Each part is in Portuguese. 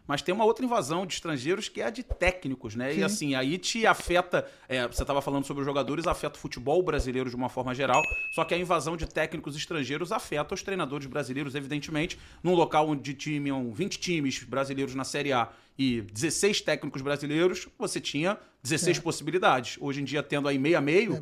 mas tem uma outra invasão de estrangeiros que é a de técnicos, né? Sim. E assim, aí te afeta, você estava falando sobre os jogadores, afeta o futebol brasileiro de uma forma geral, só que a invasão de técnicos estrangeiros afeta os treinadores brasileiros, evidentemente, num local onde tinham 20 times brasileiros na Série A e 16 técnicos brasileiros, você tinha 16 possibilidades. Hoje em dia, tendo aí meio a meio,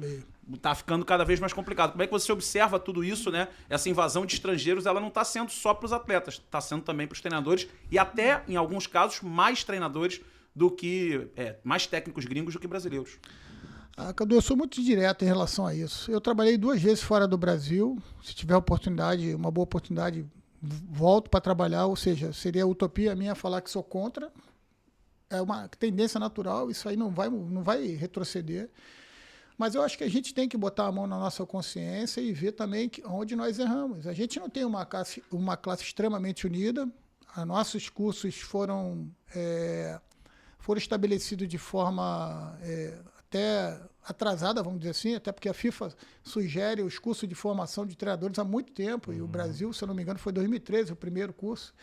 tá ficando cada vez mais complicado. Como é que você observa tudo isso, né? Essa invasão de estrangeiros, ela não está sendo só para os atletas, está sendo também para os treinadores e até, em alguns casos, mais treinadores do que... mais técnicos gringos do que brasileiros. Cadu, eu sou muito direto em relação a isso. Eu trabalhei 2 vezes fora do Brasil. Se tiver oportunidade, uma boa oportunidade, volto para trabalhar, ou seja, seria utopia minha falar que sou contra. É uma tendência natural, isso aí não vai retroceder. Mas eu acho que a gente tem que botar a mão na nossa consciência e ver também onde nós erramos. A gente não tem uma classe extremamente unida. Nossos cursos foram estabelecidos de forma até atrasada, vamos dizer assim, até porque a FIFA sugere os cursos de formação de treinadores há muito tempo, e o Brasil, se eu não me engano, foi 2013 o primeiro curso.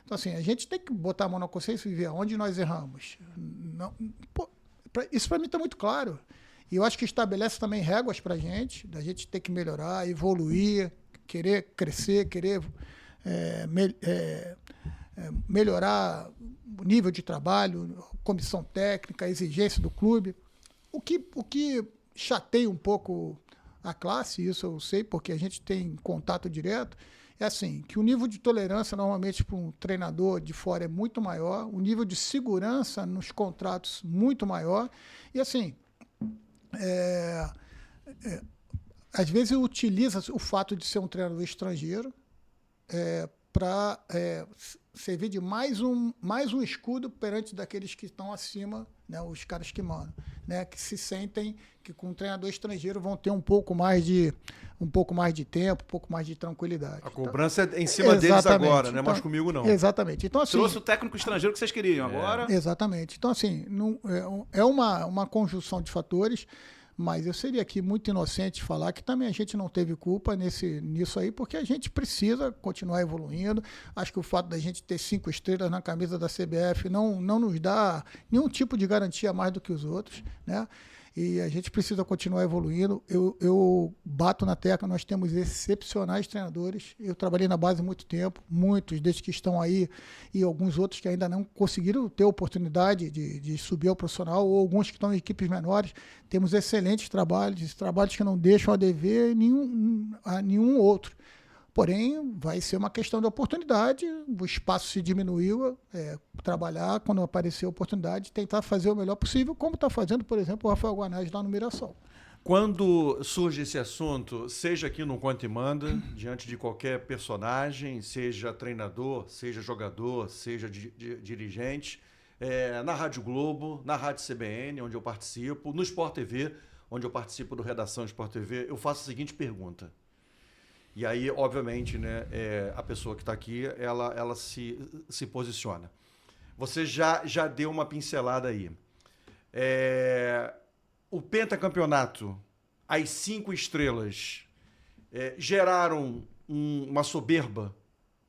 Então, assim, a gente tem que botar a mão na consciência e ver onde nós erramos. Isso para mim está muito claro. E eu acho que estabelece também réguas para a gente, da gente ter que melhorar, evoluir, querer crescer, querer melhorar o nível de trabalho, comissão técnica, a exigência do clube. O que chateia um pouco a classe, isso eu sei, porque a gente tem contato direto, é assim, que o nível de tolerância normalmente para um treinador de fora é muito maior, o nível de segurança nos contratos muito maior, e assim, às vezes utiliza o fato de ser um treinador estrangeiro para servir de mais um escudo perante daqueles que estão acima, né, os caras que mandam, né, que se sentem que com um treinador estrangeiro vão ter um pouco mais de tempo, um pouco mais de tranquilidade. A cobrança é em cima deles agora, não é mais comigo não. Exatamente. Então, assim, trouxe o técnico estrangeiro que vocês queriam agora. Exatamente. Então, assim, é uma conjunção de fatores. Mas eu seria aqui muito inocente falar que também a gente não teve culpa nisso aí, porque a gente precisa continuar evoluindo. Acho que o fato da gente ter 5 estrelas na camisa da CBF não nos dá nenhum tipo de garantia mais do que os outros, né? E a gente precisa continuar evoluindo. Eu bato na tecla, nós temos excepcionais treinadores. Eu trabalhei na base há muito tempo, muitos desde que estão aí e alguns outros que ainda não conseguiram ter oportunidade de subir ao profissional, ou alguns que estão em equipes menores. Temos excelentes trabalhos que não deixam a dever a nenhum outro. Porém, vai ser uma questão de oportunidade, o espaço se diminuiu, trabalhar quando aparecer a oportunidade, tentar fazer o melhor possível, como está fazendo, por exemplo, o Rafael Guanais lá no Mirassol. Quando surge esse assunto, seja aqui no Conta e Manda, diante de qualquer personagem, seja treinador, seja jogador, seja dirigente, na Rádio Globo, na Rádio CBN, onde eu participo, no Sport TV, onde eu participo do Redação Sport TV, eu faço a seguinte pergunta. E aí, obviamente, né, a pessoa que está aqui, ela se posiciona. Você já deu uma pincelada aí. O pentacampeonato, as 5 estrelas, geraram uma soberba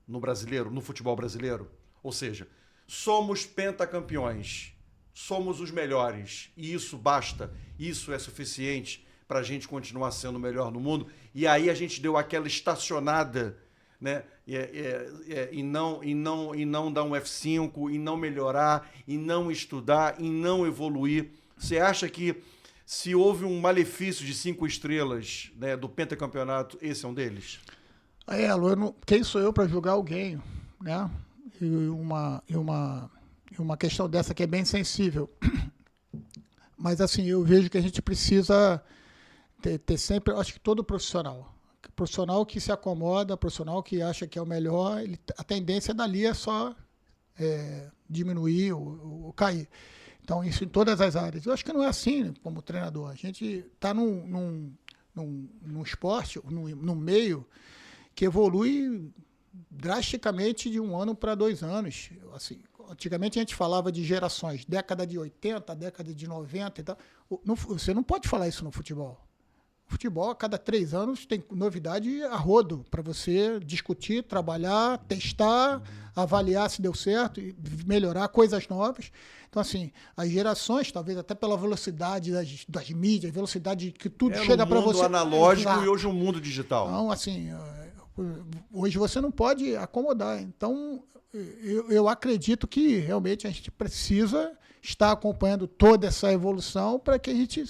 no brasileiro, no futebol brasileiro? Ou seja, somos pentacampeões, somos os melhores, e isso basta, isso é suficiente para a gente continuar sendo o melhor no mundo, e aí a gente deu aquela estacionada, né? E não dar um F5, e não melhorar, e não estudar, e não evoluir. Você acha que se houve um malefício de 5 estrelas, né, do pentacampeonato, esse é um deles? Quem sou eu para julgar alguém, né? E uma questão dessa que é bem sensível. Mas assim, eu vejo que a gente precisa ter sempre, acho que todo profissional que se acomoda, profissional que acha que é o melhor, a tendência dali é só diminuir ou cair. Então, isso em todas as áreas. Eu acho que não é assim como treinador. A gente está num esporte, num meio que evolui drasticamente de 1 ano para 2 anos. Assim, antigamente a gente falava de gerações, década de 80, década de 90 e tal. Você não pode falar isso no futebol. Futebol, a cada 3 anos, tem novidade a rodo para você discutir, trabalhar, testar, avaliar se deu certo, e melhorar coisas novas. Então, assim, as gerações, talvez até pela velocidade das mídias, velocidade que tudo chega para você. Um mundo analógico Exato. e hoje um mundo digital. Então, assim, hoje você não pode acomodar. Então, eu acredito que realmente a gente precisa estar acompanhando toda essa evolução para que a gente,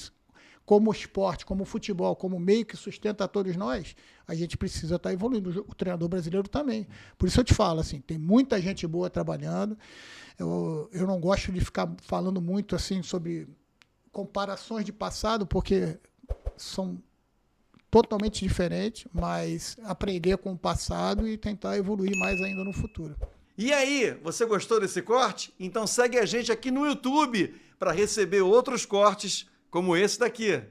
como esporte, como futebol, como meio que sustenta a todos nós, a gente precisa estar evoluindo. O treinador brasileiro também. Por isso eu te falo, assim, tem muita gente boa trabalhando. Eu não gosto de ficar falando muito assim sobre comparações de passado, porque são totalmente diferentes, mas aprender com o passado e tentar evoluir mais ainda no futuro. E aí, você gostou desse corte? Então segue a gente aqui no YouTube para receber outros cortes como esse daqui.